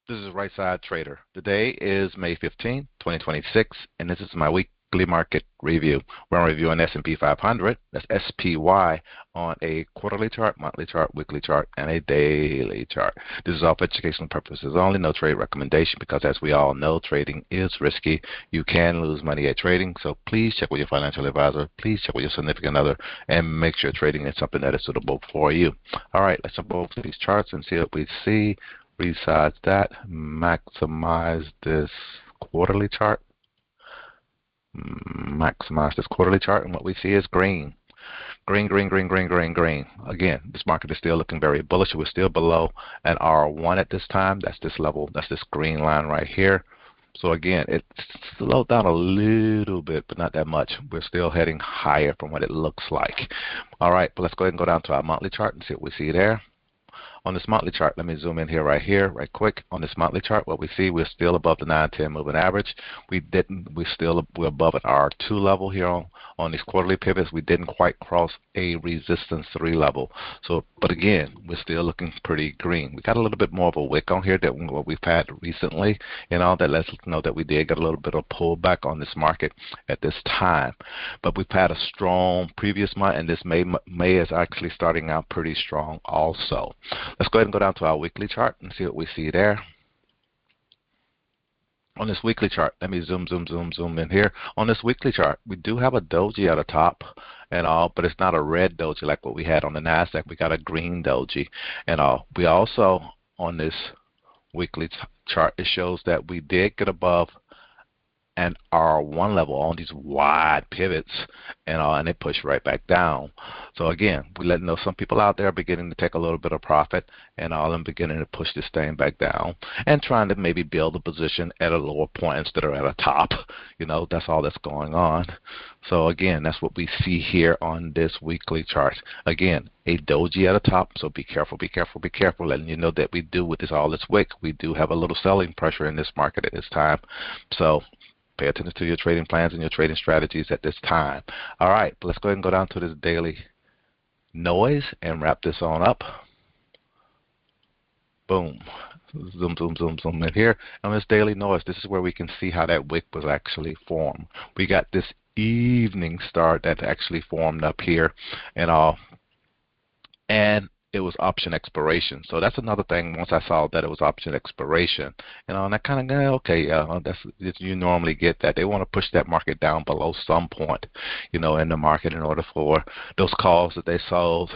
This is Right Side Trader. Today is May 15, 2026, and this is my weekly market review. We're reviewing S&P 500, that's SPY, on a quarterly chart, monthly chart, weekly chart, and a daily chart. This is all for educational purposes only, no trade recommendation, because as we all know, trading is risky. You can lose money at trading, so please check with your financial advisor. Please check with your significant other, and make sure trading is something that is suitable for you. All right, let's jump over to these charts and see what we see. Besides that, maximize this quarterly chart. Maximize this quarterly chart, and what we see is green. Green, green, green, green, green, green. Again, this market is still looking very bullish. We're still below an R1 at this time. That's this level. That's this green line right here. So again, it slowed down a little bit, but not that much. We're still heading higher from what it looks like. All right, but let's go ahead and go down to our monthly chart and see what we see there. On this monthly chart, let me zoom in here right quick. On this monthly chart, what we see, we're still above the 9-10 moving average. We're above an R2 level here on these quarterly pivots. We didn't quite cross a resistance 3 level. So, but again, we're still looking pretty green. We got a little bit more of a wick on here than what we've had recently, that lets us know that we did get a little bit of pullback on this market at this time. But we've had a strong previous month, and this May is actually starting out pretty strong also. Let's go ahead and go down to our weekly chart and see what we see there. On this weekly chart, let me zoom in here. On this weekly chart, we do have a doji at the top and all, but it's not a red doji like what we had on the Nasdaq. We got a green doji and all. We also, on this weekly chart, it shows that we did get above and R1 level on these wide pivots and it pushed right back down. So again, we letting know some people out there are beginning to take a little bit of profit and all them beginning to push this thing back down and trying to maybe build a position at a lower point instead of at a top. That's all that's going on. So again, that's what we see here on this weekly chart. Again, a doji at the top, so be careful, be careful, be careful. Letting you know that we do with all this wick, we do have a little selling pressure in this market at this time. So pay attention to your trading plans and your trading strategies at this time. All right, let's go ahead and go down to this daily noise and wrap this on up. Boom. Zoom, zoom, zoom, zoom in here. On this daily noise, this is where we can see how that wick was actually formed. We got this evening star that actually formed up here and all. And it was option expiration. So that's another thing. Once I saw that it was option expiration, and I kind of go, okay, you normally get that. They want to push that market down below some point, in the market in order for those calls that they sold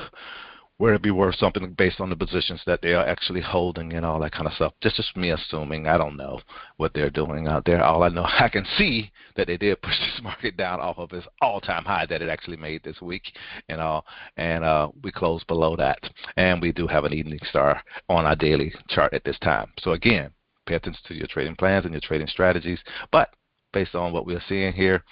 where it'd be worth something based on the positions that they are actually holding and all that kind of stuff. Just me assuming. I don't know what they're doing out there. All I know, I can see that they did push this market down off of its all-time high that it actually made this week and we closed below that. And we do have an evening star on our daily chart at this time. So again, pay attention to your trading plans and your trading strategies. But based on what we're seeing here,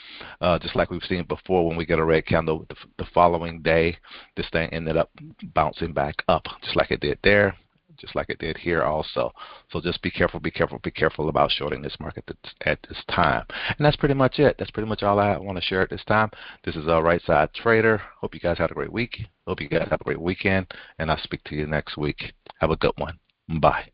just like we've seen before, when we get a red candle the following day, this thing ended up bouncing back up just like it did there, just like it did here also. So just be careful, be careful, be careful about shorting this market at this time. And that's pretty much it. That's pretty much all I want to share at this time. This is Right Side Trader. Hope you guys had a great week. Hope you guys have a great weekend, and I'll speak to you next week. Have a good one. Bye.